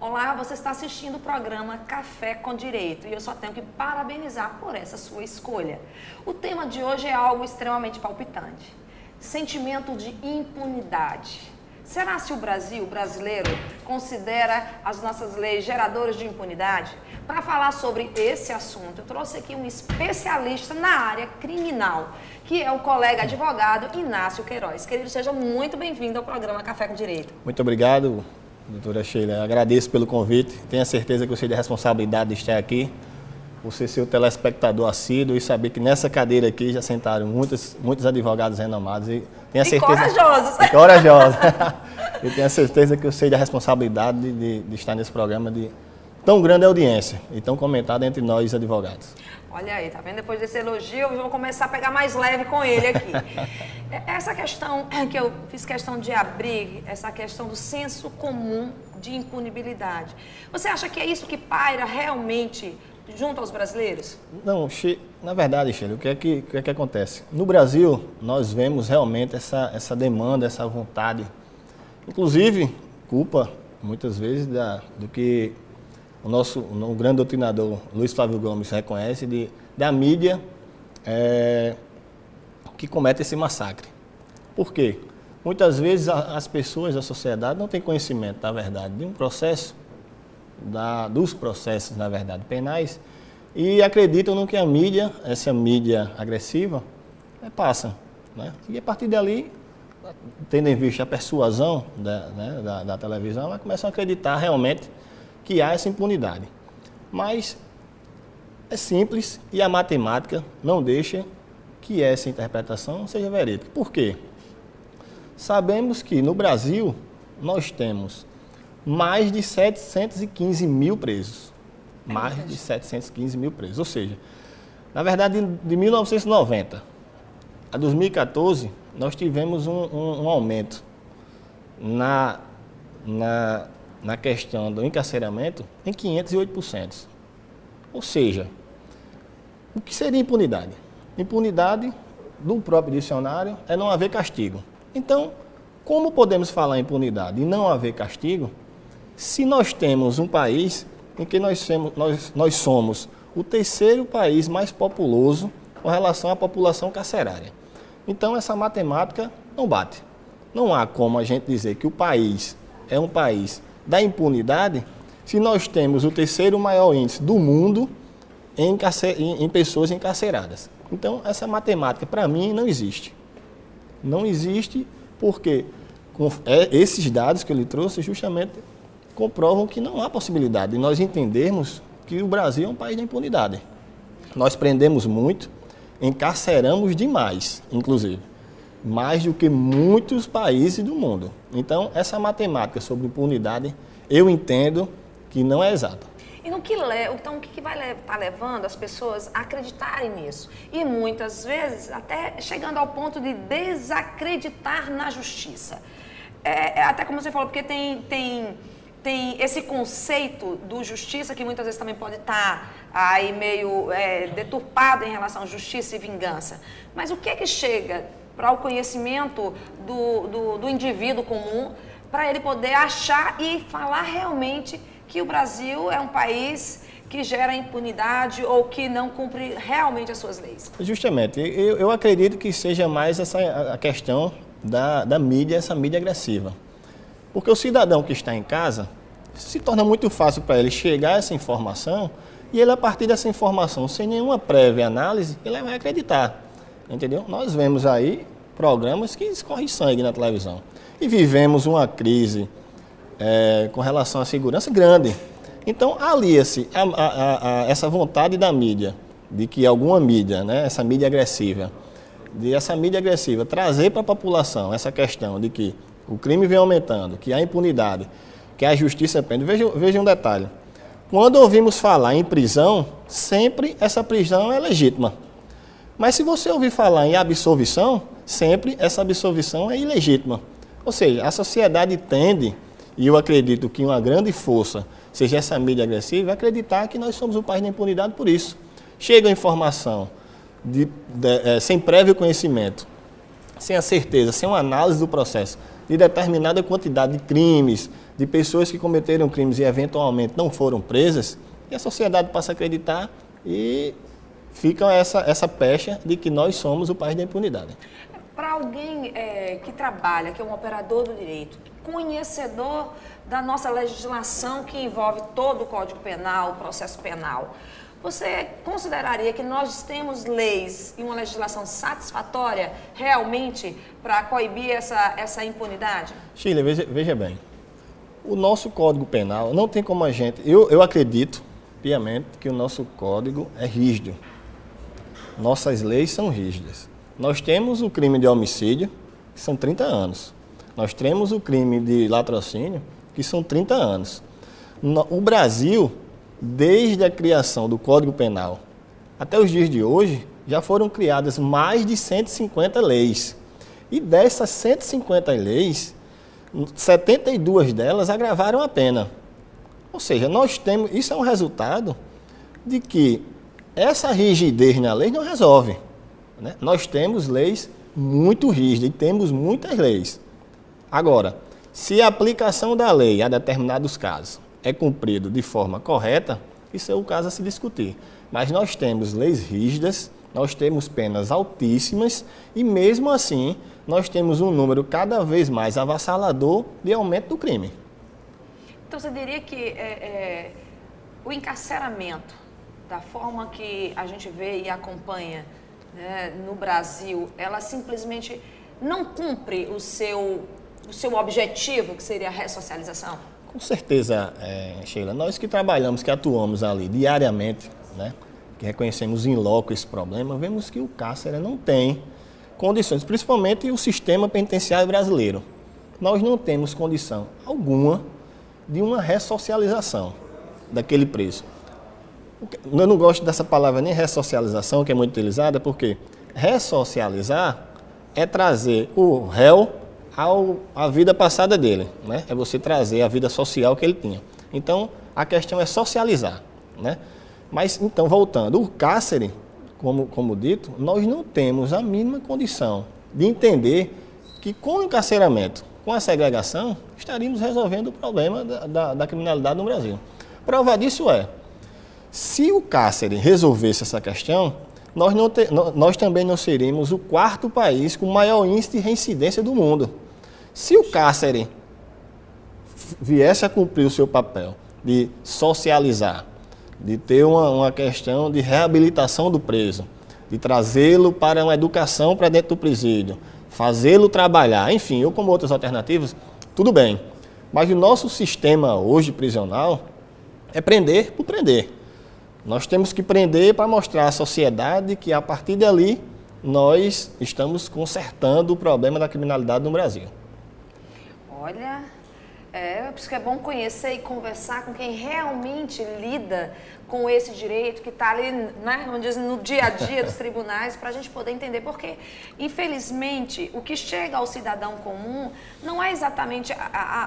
Olá, você está assistindo o programa Café com Direito e eu só tenho que parabenizar por essa sua escolha. O tema de hoje é algo extremamente palpitante: sentimento de impunidade. Será se o brasileiro, considera as nossas leis geradoras de impunidade? Para falar sobre esse assunto, eu trouxe aqui um especialista na área criminal, que é o colega advogado Inácio Queiroz. Querido, seja muito bem-vindo ao programa Café com Direito. Muito obrigado, doutora Sheila. Agradeço pelo convite. Tenho a certeza que você tem a responsabilidade de estar aqui, você ser o telespectador assíduo e saber que nessa cadeira aqui já sentaram muitos advogados renomados. E tenho a certeza... corajosos. E corajosos. Eu tenho a certeza que eu sei da responsabilidade de estar nesse programa de tão grande audiência e tão comentado entre nós advogados. Olha aí, tá vendo? Depois desse elogio, eu vou começar a pegar mais leve com ele aqui. Essa questão que eu fiz questão de abrir, essa questão do senso comum de impunibilidade. Você acha que é isso que paira realmente junto aos brasileiros? Não, na verdade, Sheila, o que é que acontece? No Brasil, nós vemos realmente essa demanda, essa vontade, inclusive, culpa, muitas vezes, do que o grande doutrinador Luiz Flávio Gomes reconhece da mídia que comete esse massacre. Por quê? Muitas vezes as pessoas da sociedade não têm conhecimento, na verdade, de um processo, dos processos, na verdade, penais, e acreditam no que a mídia, essa mídia agressiva, passa. Né? E a partir dali, tendo em vista a persuasão da televisão, elas começam a acreditar realmente que há essa impunidade. Mas é simples e a matemática não deixa que essa interpretação seja verídica. Por quê? Sabemos que no Brasil nós temos mais de 715 mil presos. Mais de 715 mil presos. Ou seja, na verdade, de 1990 a 2014, nós tivemos um aumento na questão do encarceramento em 508%. Ou seja, o que seria impunidade? Impunidade, do próprio dicionário, é não haver castigo. Então, como podemos falar em impunidade e não haver castigo, se nós temos um país em que nós somos o terceiro país mais populoso com relação à população carcerária? Então, essa matemática não bate. Não há como a gente dizer que o país é um país da impunidade se nós temos o terceiro maior índice do mundo em pessoas encarceradas. Então, essa matemática, para mim, não existe. Não existe porque esses dados que eu lhe trouxe justamente comprovam que não há possibilidade de nós entendermos que o Brasil é um país da impunidade. Nós prendemos muito, encarceramos demais, inclusive, mais do que muitos países do mundo. Então, essa matemática sobre impunidade, eu entendo que não é exata. E o que vai estar levando as pessoas a acreditarem nisso? E muitas vezes até chegando ao ponto de desacreditar na justiça. Até como você falou, porque tem esse conceito do justiça que muitas vezes também pode estar aí meio deturpado em relação à justiça e vingança. Mas o que é que chega para o conhecimento do indivíduo comum, para ele poder achar e falar realmente que o Brasil é um país que gera impunidade ou que não cumpre realmente as suas leis? Justamente, eu acredito que seja mais a questão da mídia, essa mídia agressiva. Porque o cidadão que está em casa, se torna muito fácil para ele chegar a essa informação e ele, a partir dessa informação, sem nenhuma prévia análise, ele vai acreditar. Entendeu? Nós vemos aí programas que escorrem sangue na televisão. E vivemos uma crise com relação à segurança grande. Então, alia-se essa vontade da mídia, de que alguma mídia, né, essa mídia agressiva, trazer para a população essa questão de que o crime vem aumentando, que há impunidade, que a justiça prende. Veja um detalhe. Quando ouvimos falar em prisão, sempre essa prisão é legítima. Mas se você ouvir falar em absolvição, sempre essa absolvição é ilegítima. Ou seja, a sociedade tende, e eu acredito que uma grande força seja essa mídia agressiva, acreditar que nós somos um país da impunidade por isso. Chega a informação sem prévio conhecimento, sem a certeza, sem uma análise do processo, de determinada quantidade de crimes, de pessoas que cometeram crimes e eventualmente não foram presas, e a sociedade passa a acreditar e fica essa pecha de que nós somos o país da impunidade. Para alguém que trabalha, que é um operador do direito, conhecedor da nossa legislação que envolve todo o Código Penal, o processo penal, você consideraria que nós temos leis e uma legislação satisfatória realmente para coibir essa impunidade? Sheila, veja bem, o nosso Código Penal não tem como a gente... Eu acredito piamente que o nosso código é rígido. Nossas leis são rígidas. Nós temos o crime de homicídio, que são 30 anos. Nós temos o crime de latrocínio, que são 30 anos. O Brasil, desde a criação do Código Penal até os dias de hoje, já foram criadas mais de 150 leis. E dessas 150 leis, 72 delas agravaram a pena. Ou seja, nós temos... Isso é um resultado de que essa rigidez na lei não resolve. Né? Nós temos leis muito rígidas e temos muitas leis. Agora, se a aplicação da lei a determinados casos é cumprido de forma correta, isso é o caso a se discutir. Mas nós temos leis rígidas, nós temos penas altíssimas e mesmo assim nós temos um número cada vez mais avassalador de aumento do crime. Então você diria que o encarceramento, da forma que a gente vê e acompanha, né, no Brasil, ela simplesmente não cumpre o seu objetivo, que seria a ressocialização? Com certeza, Sheila. Nós que trabalhamos, que atuamos ali diariamente, né, que reconhecemos in loco esse problema, vemos que o cárcere não tem condições, principalmente o sistema penitenciário brasileiro. Nós não temos condição alguma de uma ressocialização daquele preso. Eu não gosto dessa palavra nem ressocialização, que é muito utilizada, porque ressocializar é trazer o réu à vida passada dele, né? É você trazer a vida social que ele tinha. Então, a questão é socializar, né? Mas, então, voltando, o cárcere, como dito, nós não temos a mínima condição de entender que com o encarceramento, com a segregação, estaríamos resolvendo o problema da criminalidade no Brasil. Prova disso se o cárcere resolvesse essa questão, nós também não seríamos o quarto país com maior índice de reincidência do mundo. Se o cárcere viesse a cumprir o seu papel de socializar, de ter uma questão de reabilitação do preso, de trazê-lo para uma educação para dentro do presídio, fazê-lo trabalhar, enfim, ou como outras alternativas, tudo bem. Mas o nosso sistema hoje prisional é prender por prender. Nós temos que prender para mostrar à sociedade que, a partir dali, nós estamos consertando o problema da criminalidade no Brasil. Olha, por isso que é bom conhecer e conversar com quem realmente lida com esse direito, que está ali, né, vamos dizer, no dia a dia dos tribunais, para a gente poder entender. Porque, infelizmente, o que chega ao cidadão comum não é exatamente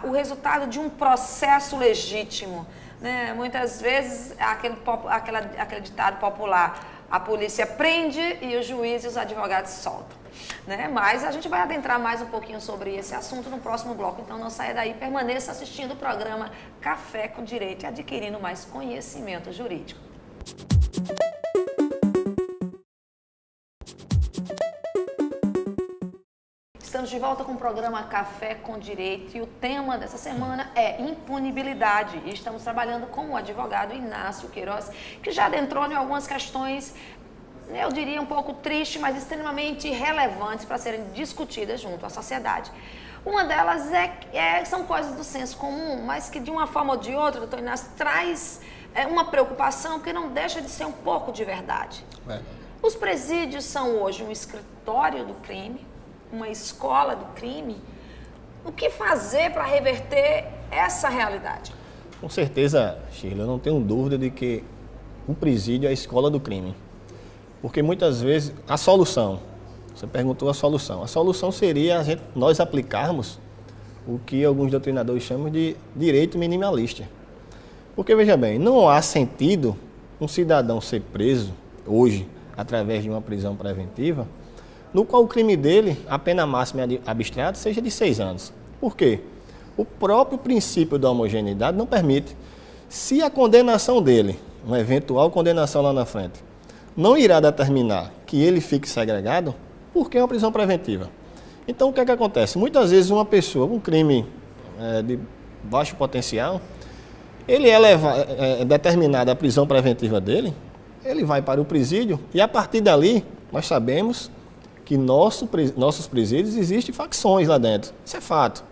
o resultado de um processo legítimo. Né? Muitas vezes, aquele ditado popular, a polícia prende e o juiz e os advogados soltam. Né? Mas a gente vai adentrar mais um pouquinho sobre esse assunto no próximo bloco, então não saia daí, permaneça assistindo o programa Café com Direito e adquirindo mais conhecimento jurídico. Estamos de volta com o programa Café com Direito e o tema dessa semana é impunibilidade. E estamos trabalhando com o advogado Inácio Queiroz, que já adentrou em algumas questões, eu diria um pouco tristes, mas extremamente relevantes para serem discutidas junto à sociedade. Uma delas são coisas do senso comum, mas que de uma forma ou de outra, doutor Inácio, traz uma preocupação que não deixa de ser um pouco de verdade. Os presídios são hoje um escritório do crime, uma escola do crime. O que fazer para reverter essa realidade? Com certeza, Sheila, eu não tenho dúvida de que o presídio é a escola do crime. Porque muitas vezes a solução, você perguntou a solução seria nós aplicarmos o que alguns doutrinadores chamam de direito minimalista. Porque, veja bem, não há sentido um cidadão ser preso hoje através de uma prisão preventiva no qual o crime dele, a pena máxima abstrata, seja de 6 anos. Por quê? O próprio princípio da homogeneidade não permite. Se a condenação dele, uma eventual condenação lá na frente, não irá determinar que ele fique segregado, por que uma prisão preventiva? Então, o que é que acontece? Muitas vezes uma pessoa, um crime de baixo potencial, ele é determinada a prisão preventiva dele, ele vai para o presídio e a partir dali nós sabemos que nossos presídios existem facções lá dentro. Isso é fato,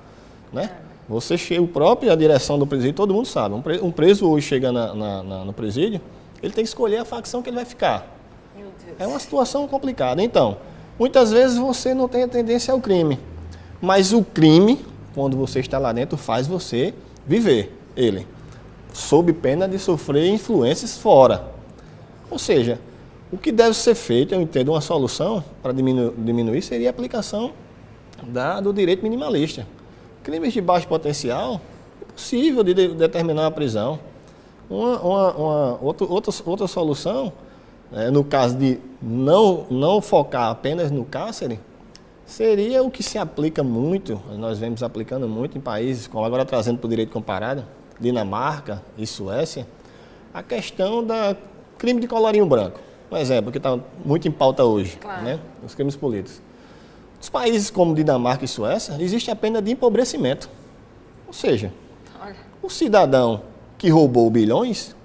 né? Você chega, o próprio, a direção do presídio, todo mundo sabe. Um preso hoje chega no presídio, ele tem que escolher a facção que ele vai ficar. Meu Deus. É uma situação complicada. Então, muitas vezes você não tem a tendência ao crime, mas o crime, quando você está lá dentro, faz você viver ele, sob pena de sofrer influências fora. Ou seja, o que deve ser feito, eu entendo, uma solução para diminuir seria a aplicação do direito minimalista. Crimes de baixo potencial, é possível de determinar a prisão. Outra solução, no caso de não focar apenas no cárcere, seria o que se aplica muito, nós vemos aplicando muito em países, como agora trazendo para o direito comparado, Dinamarca e Suécia, a questão da crime de colarinho branco. Um exemplo que está muito em pauta hoje, claro, né? Os crimes políticos. Nos países como Dinamarca e Suécia, existe a pena de empobrecimento. Ou seja, o cidadão que roubou bilhões,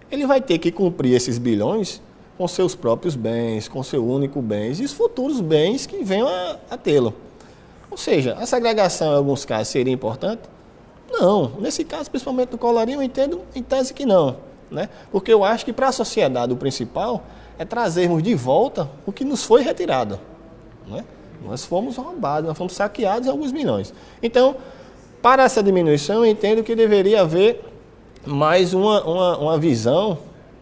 ele vai ter que cumprir esses bilhões com seus próprios bens, com seu único bem e os futuros bens que venham a tê-lo. Ou seja, a segregação em alguns casos seria importante? Não. Nesse caso, principalmente do colarinho, eu entendo em tese que não, né? Porque eu acho que para a sociedade o principal é trazermos de volta o que nos foi retirado, né? Nós fomos roubados, nós fomos saqueados em alguns milhões. Então, para essa diminuição, eu entendo que deveria haver mais uma visão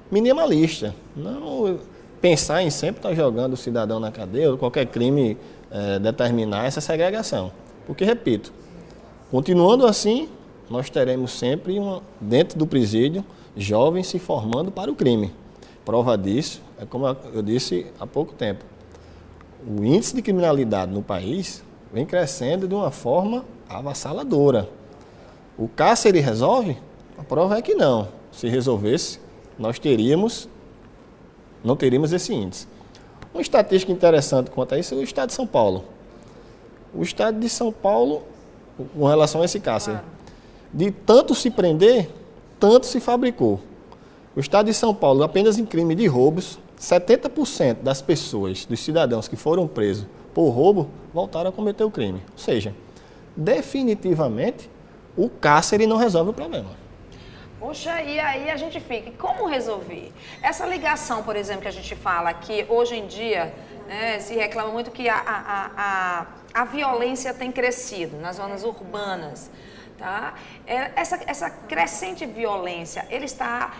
minimalista. Não pensar em sempre estar jogando o cidadão na cadeia ou qualquer crime determinar essa segregação. Porque, repito, continuando assim, nós teremos sempre, dentro do presídio, jovens se formando para o crime. Prova disso, é como eu disse há pouco tempo, o índice de criminalidade no país vem crescendo de uma forma avassaladora. O cárcere resolve? A prova é que não. Se resolvesse, nós não teríamos esse índice. Uma estatística interessante quanto a isso é o estado de São Paulo. O estado de São Paulo, com relação a esse cárcere, de tanto se prender, tanto se fabricou. O estado de São Paulo, apenas em crime de roubos, 70% das pessoas, dos cidadãos que foram presos por roubo, voltaram a cometer o crime. Ou seja, definitivamente, o cárcere não resolve o problema. Poxa, e aí a gente fica, como resolver? Essa ligação, por exemplo, que a gente fala que hoje em dia, né, se reclama muito que a violência tem crescido nas zonas urbanas. Tá? Essa crescente violência, ele está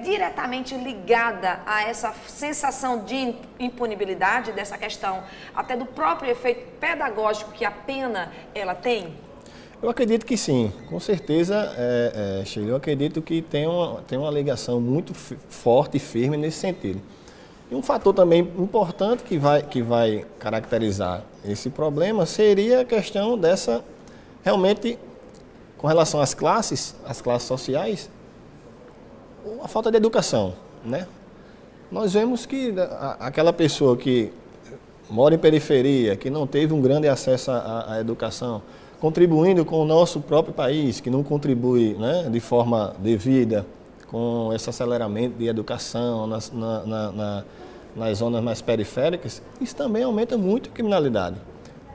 diretamente ligada a essa sensação de impunibilidade, dessa questão até do próprio efeito pedagógico que a pena ela tem? Eu acredito que sim, com certeza, Sheila, eu acredito que tem uma ligação muito forte e firme nesse sentido. E um fator também importante que vai caracterizar esse problema seria a questão dessa, realmente, com relação às classes sociais, a falta de educação, né? Nós vemos que aquela pessoa que mora em periferia, que não teve um grande acesso à educação, contribuindo com o nosso próprio país, que não contribui, né, de forma devida com esse aceleramento de educação nas zonas mais periféricas, isso também aumenta muito a criminalidade.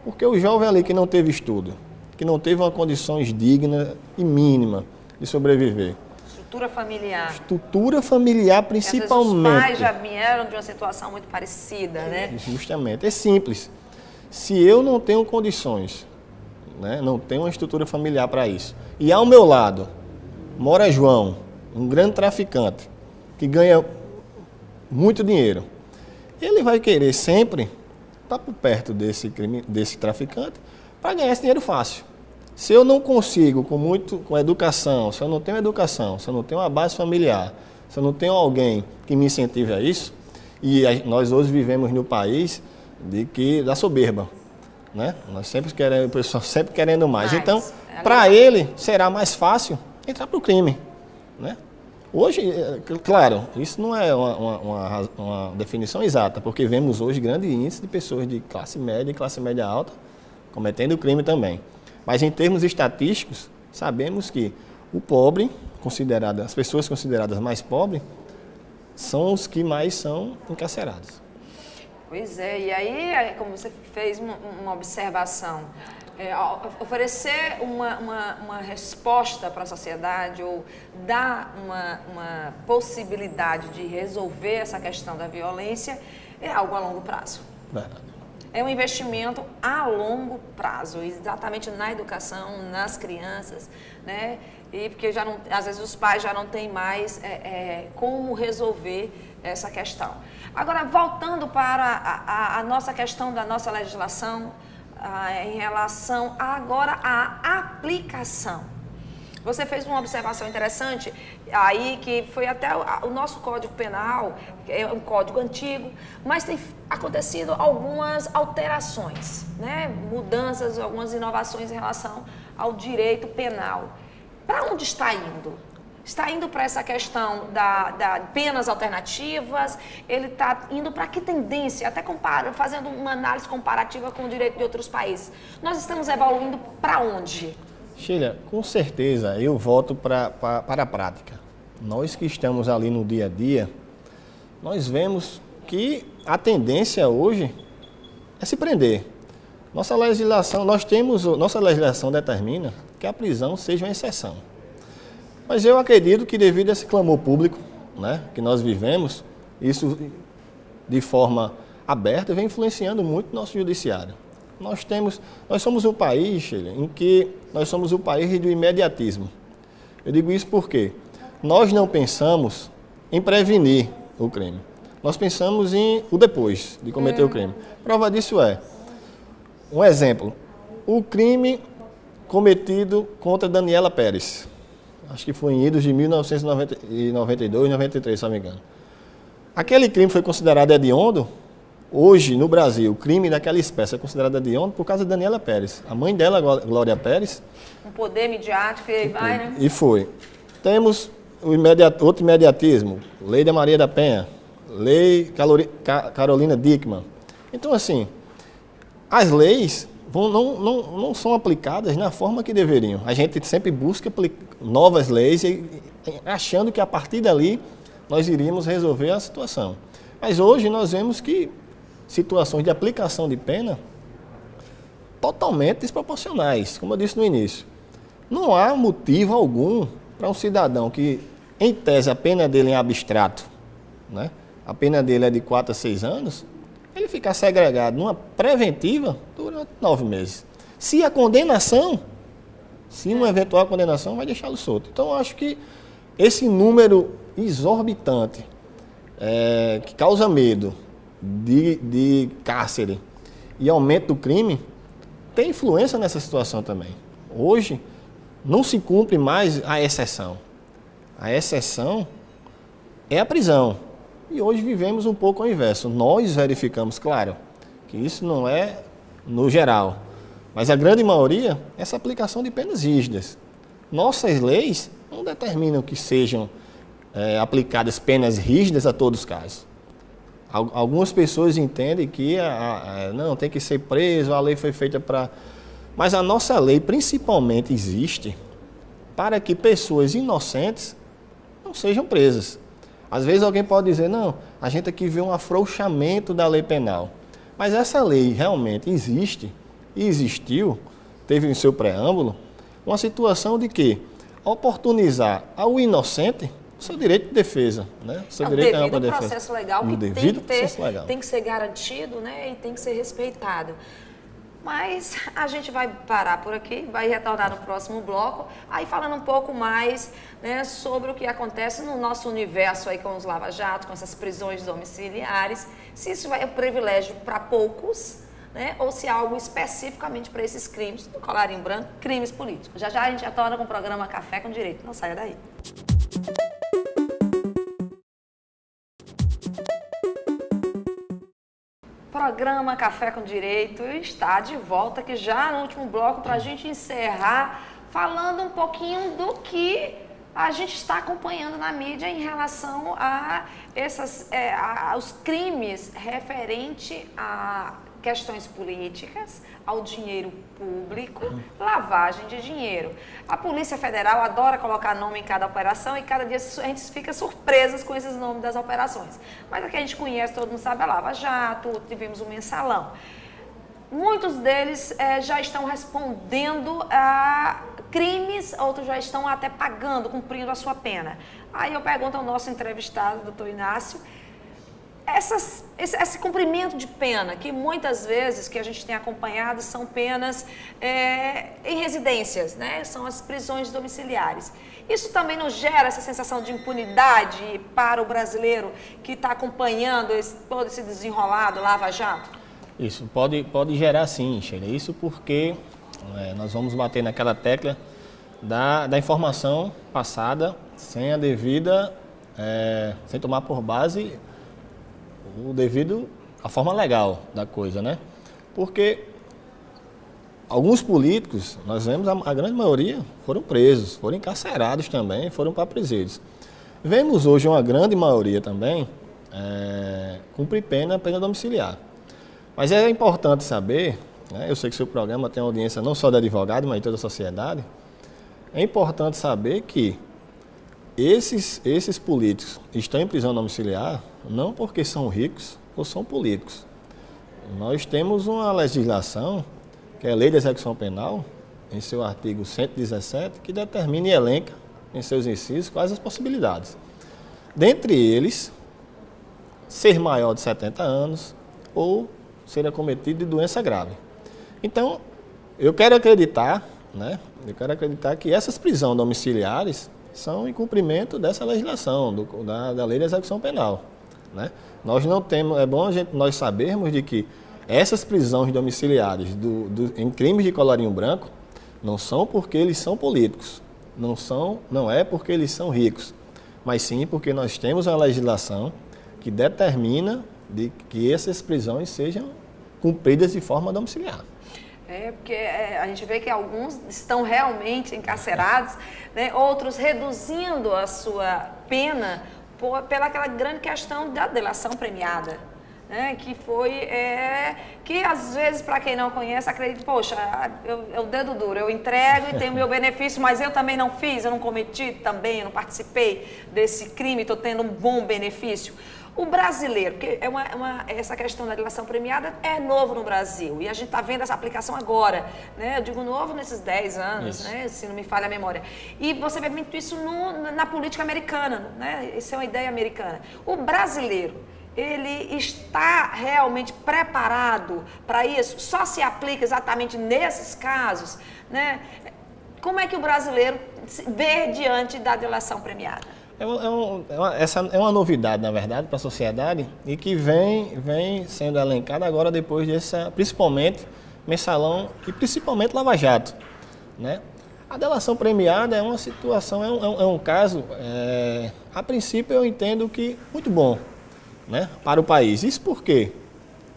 Porque o jovem ali que não teve estudo, que não teve uma condições dignas e mínima de sobreviver. Estrutura familiar. Estrutura familiar, principalmente. Os pais já vieram de uma situação muito parecida, né? Justamente. É simples. Se eu não tenho condições, né, não tenho uma estrutura familiar para isso, e ao meu lado mora João, um grande traficante, que ganha muito dinheiro, ele vai querer sempre estar por perto desse traficante para ganhar esse dinheiro fácil. Se eu não consigo com educação, se eu não tenho educação, se eu não tenho uma base familiar, se eu não tenho alguém que me incentive a isso, e nós hoje vivemos no país da soberba. né? Nós sempre queremos, o pessoal sempre querendo mais. Então, é para ele, será mais fácil entrar para o crime, né? Hoje, claro, isso não é uma definição exata, porque vemos hoje grande índice de pessoas de classe média e classe média alta cometendo crime também. Mas em termos estatísticos, sabemos que o pobre, as pessoas consideradas mais pobres, são os que mais são encarcerados. Pois é, e aí, como você fez uma observação, oferecer uma resposta para a sociedade ou dar uma possibilidade de resolver essa questão da violência é algo a longo prazo. Verdade. É um investimento a longo prazo, exatamente na educação, nas crianças, né? E porque às vezes os pais já não têm mais como resolver essa questão. Agora, voltando para a nossa questão da nossa legislação, em relação agora à aplicação. Você fez uma observação interessante aí, que foi até o nosso Código Penal, que é um código antigo, mas tem acontecido algumas alterações, né? Mudanças, algumas inovações em relação ao direito penal. Para onde está indo? Está indo para essa questão da penas alternativas? Ele está indo para que tendência? Até fazendo uma análise comparativa com o direito de outros países. Nós estamos evoluindo para onde? Sheila, com certeza eu volto para a prática. Nós que estamos ali no dia a dia, nós vemos que a tendência hoje é se prender. Nossa legislação determina que a prisão seja uma exceção. Mas eu acredito que devido a esse clamor público, né, que nós vivemos, isso de forma aberta vem influenciando muito o nosso judiciário. Nós somos um país, Sheila, em que nós somos o país do imediatismo. Eu digo isso porque nós não pensamos em prevenir o crime. Nós pensamos em o depois de cometer o crime. Prova disso um exemplo, o crime cometido contra Daniela Pérez. Acho que foi em idos de 1992, 93, se não me engano. Aquele crime foi considerado hediondo. Hoje, no Brasil, o crime daquela espécie é considerado hediondo por causa de Daniela Pérez. A mãe dela, Glória Pérez. Um poder midiático e vai, né? E foi. Temos outro imediatismo, Lei da Maria da Penha, Lei Carolina Dickmann. Então, assim, as leis não são aplicadas na forma que deveriam. A gente sempre busca novas leis achando que a partir dali nós iríamos resolver a situação. Mas hoje nós vemos que situações de aplicação de pena totalmente desproporcionais, como eu disse no início. Não há motivo algum para um cidadão que, em tese, a pena dele é abstrato, né? A pena dele é de 4 a 6 anos, ele ficar segregado numa preventiva durante 9 meses. Se uma eventual condenação vai deixá-lo solto. Então, eu acho que esse número exorbitante, que causa medo de cárcere e aumento do crime, tem influência nessa situação também. Hoje, não se cumpre mais a exceção. A exceção é a prisão. E hoje vivemos um pouco ao inverso. Nós verificamos, claro, que isso não é no geral, mas a grande maioria, essa aplicação de penas rígidas. Nossas leis não determinam que sejam aplicadas penas rígidas a todos os casos. Algumas pessoas entendem que não, tem que ser preso, a lei foi feita para... Mas a nossa lei principalmente existe para que pessoas inocentes não sejam presas. Às vezes alguém pode dizer, não, a gente aqui vê um afrouxamento da lei penal. Mas essa lei realmente existe e existiu, teve em seu preâmbulo, uma situação de que oportunizar ao inocente o seu direito de defesa, né? O seu direito a uma defesa. Processo legal que tem que ser garantido, né? E tem que ser respeitado. Mas a gente vai parar por aqui, vai retornar no próximo bloco, aí falando um pouco mais, né, sobre o que acontece no nosso universo aí com os lava-jatos, com essas prisões domiciliares, se isso é um privilégio para poucos, né, ou se é algo especificamente para esses crimes do colarinho branco, crimes políticos. Já já a gente retorna com o programa Café com Direito. Não saia daí. programa Café com Direito está de volta aqui já no último bloco para a gente encerrar falando um pouquinho do que a gente está acompanhando na mídia em relação a aos crimes referente a questões políticas, ao dinheiro público, lavagem de dinheiro. A Polícia Federal adora colocar nome em cada operação e cada dia a gente fica surpresas com esses nomes das operações. Mas a que a gente conhece, todo mundo sabe, é Lava Jato, tivemos o Mensalão. Muitos deles já estão respondendo a crimes, outros já estão até pagando, cumprindo a sua pena. Aí eu pergunto ao nosso entrevistado, doutor Inácio, esse cumprimento de pena, que muitas vezes que a gente tem acompanhado são penas em residências, né? São as prisões domiciliares. Isso também não gera essa sensação de impunidade para o brasileiro que está acompanhando todo esse desenrolado Lava Jato? Isso pode gerar sim, Sheila. Isso porque nós vamos bater naquela tecla da informação passada sem a devida, sem tomar por base a forma legal da coisa, né? Porque alguns políticos, nós vemos a grande maioria, foram presos, foram encarcerados também, foram para presídios. Vemos hoje uma grande maioria também cumprir pena domiciliar. Mas é importante saber, né, eu sei que o seu programa tem audiência não só de advogado, mas de toda a sociedade, é importante saber que esses políticos estão em prisão domiciliar não porque são ricos ou são políticos. Nós temos uma legislação, que é a Lei de Execução Penal, em seu artigo 117, que determina e elenca em seus incisos quais as possibilidades. Dentre eles, ser maior de 70 anos ou ser acometido de doença grave. Então, eu quero acreditar, né? Que essas prisões domiciliares são em cumprimento dessa legislação, da Lei de Execução Penal, né? Nós não temos, é bom nós sabermos de que essas prisões domiciliares em crimes de colarinho branco não são porque eles são políticos, não é porque eles são ricos, mas sim porque nós temos uma legislação que determina de que essas prisões sejam cumpridas de forma domiciliar. Porque a gente vê que alguns estão realmente encarcerados, né? Outros reduzindo a sua pena pela aquela grande questão da delação premiada, né? Que foi, que às vezes, para quem não conhece, acredita, poxa, eu dedo duro, eu entrego e tenho meu benefício, mas eu também não fiz, eu não cometi também, eu não participei desse crime, estou tendo um bom benefício. O brasileiro, porque essa questão da delação premiada é novo no Brasil e a gente está vendo essa aplicação agora, né? Eu digo novo nesses 10 anos, né? Se não me falha a memória. E você vê muito isso na política americana, né? Isso é uma ideia americana. O brasileiro, ele está realmente preparado para isso? Só se aplica exatamente nesses casos, né? Como é que o brasileiro vê diante da delação premiada? Essa é uma novidade, na verdade, para a sociedade e que vem sendo elencada agora depois principalmente Mensalão e principalmente Lava Jato, né? A delação premiada é uma situação, é um caso, a princípio eu entendo que muito bom, né, para o país. Isso por quê?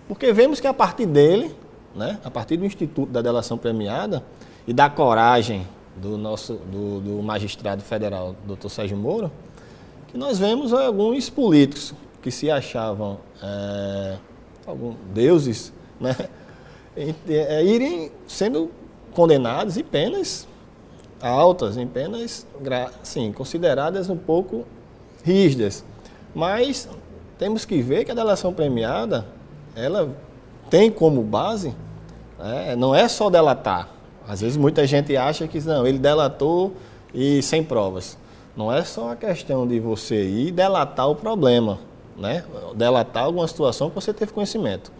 Porque vemos que a partir dele, né, a partir do Instituto da Delação Premiada e da coragem do magistrado federal, Dr. Sérgio Moro, que nós vemos alguns políticos que se achavam alguns deuses, né, irem sendo condenados em penas altas, em penas assim, consideradas um pouco rígidas. Mas temos que ver que a delação premiada, ela tem como base, não é só delatar. Às vezes muita gente acha que não, ele delatou e sem provas. Não é só a questão de você ir delatar o problema, né? Delatar alguma situação que você teve conhecimento.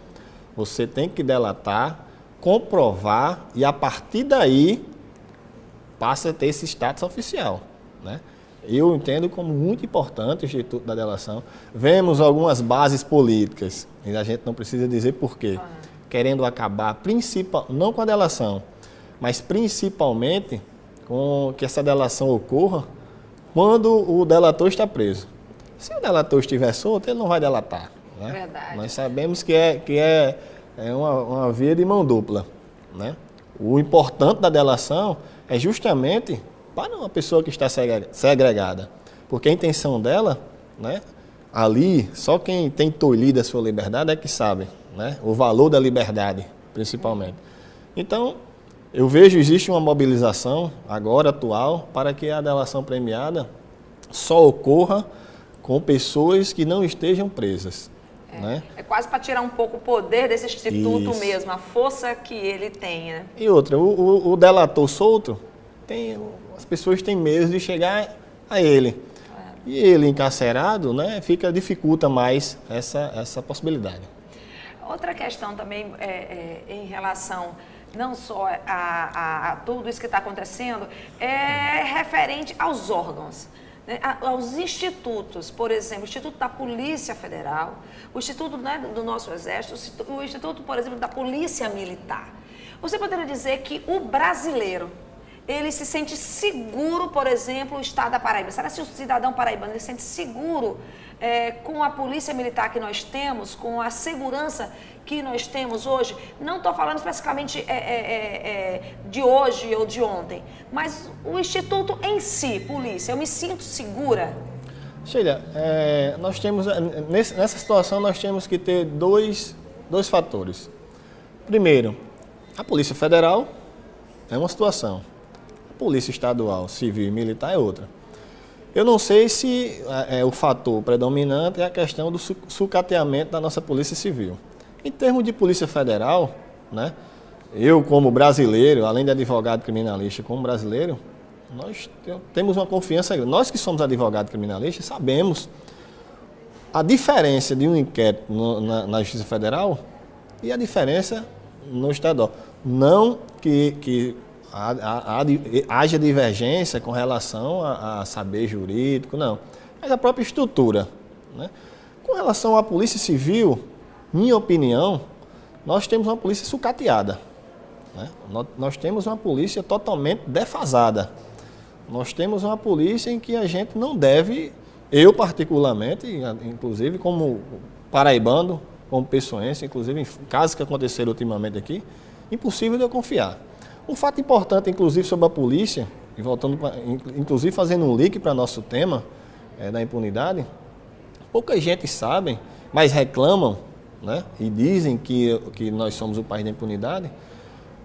Você tem que delatar, comprovar e a partir daí passa a ter esse status oficial, né? Eu entendo como muito importante o Instituto da Delação. Vemos algumas bases políticas, e a gente não precisa dizer por quê, querendo acabar não com a delação, mas principalmente com que essa delação ocorra quando o delator está preso. Se o delator estiver solto, ele não vai delatar. Né? Verdade. Nós sabemos que é uma via de mão dupla. Né? O importante da delação é justamente para uma pessoa que está segregada, porque a intenção dela, né, ali, só quem tem tolhido a sua liberdade é que sabe, né, o valor da liberdade, principalmente. Então, eu vejo existe uma mobilização agora atual para que a delação premiada só ocorra com pessoas que não estejam presas. Né? É quase para tirar um pouco o poder desse instituto Isso. mesmo, a força que ele tem. Né? E outra, o delator solto, as pessoas têm medo de chegar a ele. E ele encarcerado, né, dificulta mais essa possibilidade. Outra questão também em relação não só a tudo isso que está acontecendo, é referente aos órgãos. Né, aos institutos, por exemplo, o Instituto da Polícia Federal, o Instituto, né, do nosso Exército, o Instituto, por exemplo, da Polícia Militar. Você poderia dizer que o brasileiro, ele se sente seguro, por exemplo, o Estado da Paraíba? Será que o cidadão paraibano ele se sente seguro com a Polícia Militar que nós temos, com a segurança que nós temos hoje? Não estou falando especificamente de hoje ou de ontem, mas o Instituto em si, polícia, eu me sinto segura? Sheila, nós temos, nessa situação nós temos que ter dois fatores. Primeiro, a Polícia Federal é uma situação, a Polícia Estadual, Civil e Militar é outra. Eu não sei se o fator predominante é a questão do sucateamento da nossa Polícia Civil. Em termos de Polícia Federal, né, eu como brasileiro, além de advogado criminalista, como brasileiro, nós temos uma confiança grande. Nós que somos advogados criminalistas sabemos a diferença de um inquérito na Justiça Federal e a diferença no estadual. Não que haja divergência com relação a saber jurídico, não. Mas a própria estrutura. Né? Com relação à Polícia Civil, minha opinião, nós temos uma polícia sucateada. Né? Nós temos uma polícia totalmente defasada. Nós temos uma polícia em que a gente não deve, eu particularmente, inclusive como paraibano, como pessoense, inclusive em casos que aconteceram ultimamente aqui, impossível de eu confiar. Um fato importante, inclusive, sobre a polícia, e voltando, inclusive fazendo um link para nosso tema da impunidade, pouca gente sabe, mas reclamam, né, e dizem que nós somos o país da impunidade,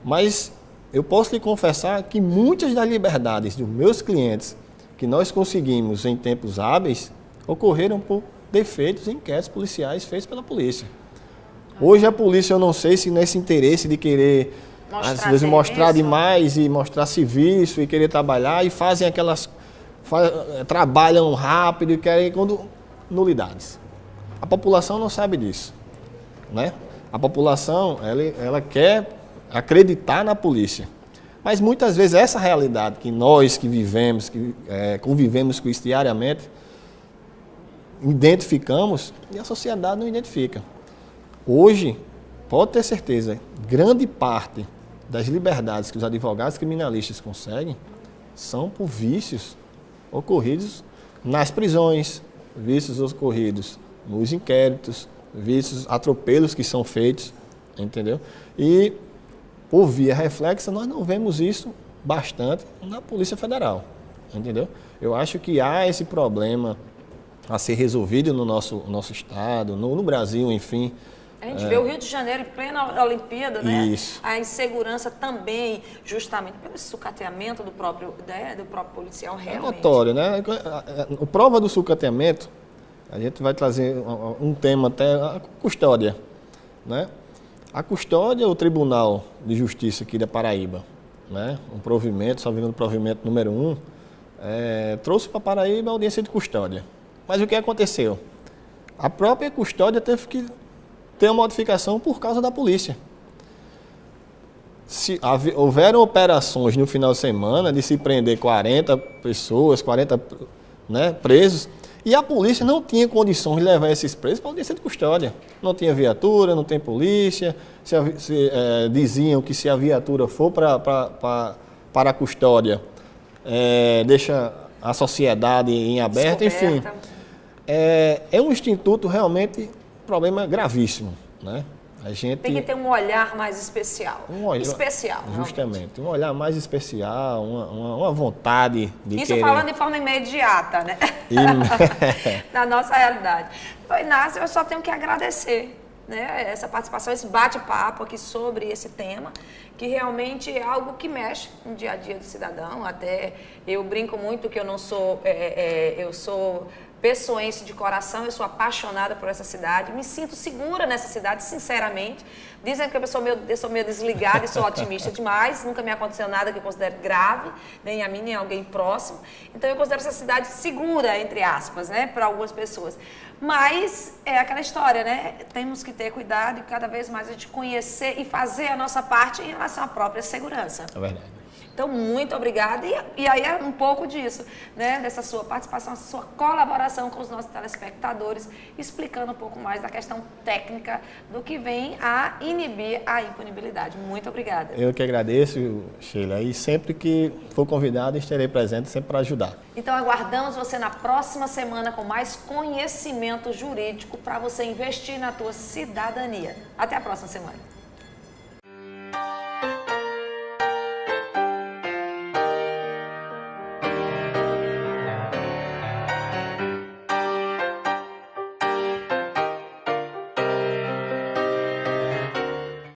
mas eu posso lhe confessar que muitas das liberdades dos meus clientes que nós conseguimos em tempos hábeis ocorreram por defeitos em inquéritos policiais feitos pela polícia. Hoje a polícia, eu não sei se nesse interesse de querer às vezes mostrar demais e mostrar serviço e querer trabalhar e fazem trabalham rápido e querem nulidades. A população não sabe disso, né? A população, ela quer acreditar na polícia, mas muitas vezes essa realidade que nós que vivemos, que convivemos com isso diariamente, identificamos e a sociedade não identifica. Hoje, pode ter certeza, grande parte das liberdades que os advogados criminalistas conseguem são por vícios ocorridos nas prisões, vícios ocorridos nos inquéritos, vícios, atropelos que são feitos, entendeu? E, por via reflexa, nós não vemos isso bastante na Polícia Federal, entendeu? Eu acho que há esse problema a ser resolvido no nosso estado, no Brasil, enfim. A gente vê o Rio de Janeiro em plena Olimpíada, né? Isso. A insegurança também, justamente pelo sucateamento do próprio policial, realmente. É notório, né? A prova do sucateamento, a gente vai trazer um tema até, a custódia, né? A custódia, o Tribunal de Justiça aqui da Paraíba, né? Um provimento, só vendo o provimento número 1, trouxe para Paraíba a audiência de custódia. Mas o que aconteceu? A própria custódia teve que ter uma modificação por causa da polícia. Se houveram operações no final de semana de se prender 40 pessoas, 40 presos, e a polícia não tinha condições de levar esses presos para a audiência de custódia. Não tinha viatura, não tem polícia, diziam que se a viatura for para a custódia, deixa a sociedade em aberto, enfim. É um instituto realmente problema gravíssimo, né? A gente tem que ter um olhar mais especial. Especial, justamente. Um olhar mais especial, uma vontade de isso querer... falando de forma imediata, né? Na nossa realidade. Então, Inácio, eu só tenho que agradecer, né, essa participação, esse bate-papo aqui sobre esse tema, que realmente é algo que mexe no dia a dia do cidadão. Até eu brinco muito que eu não sou... eu sou pessoense de coração, eu sou apaixonada por essa cidade, me sinto segura nessa cidade, sinceramente. Dizem que eu sou meio desligada e sou otimista demais, nunca me aconteceu nada que eu considere grave, nem a mim, nem a alguém próximo. Então eu considero essa cidade segura, entre aspas, né, para algumas pessoas. Mas é aquela história, né? Temos que ter cuidado e cada vez mais a gente conhecer e fazer a nossa parte em relação à própria segurança. É verdade. Então, muito obrigada. E aí é um pouco disso, né? Dessa sua participação, essa sua colaboração com os nossos telespectadores, explicando um pouco mais da questão técnica do que vem a inibir a impunibilidade. Muito obrigada. Eu que agradeço, Sheila, e sempre que for convidado estarei presente sempre para ajudar. Então, aguardamos você na próxima semana com mais conhecimento jurídico para você investir na tua cidadania. Até a próxima semana.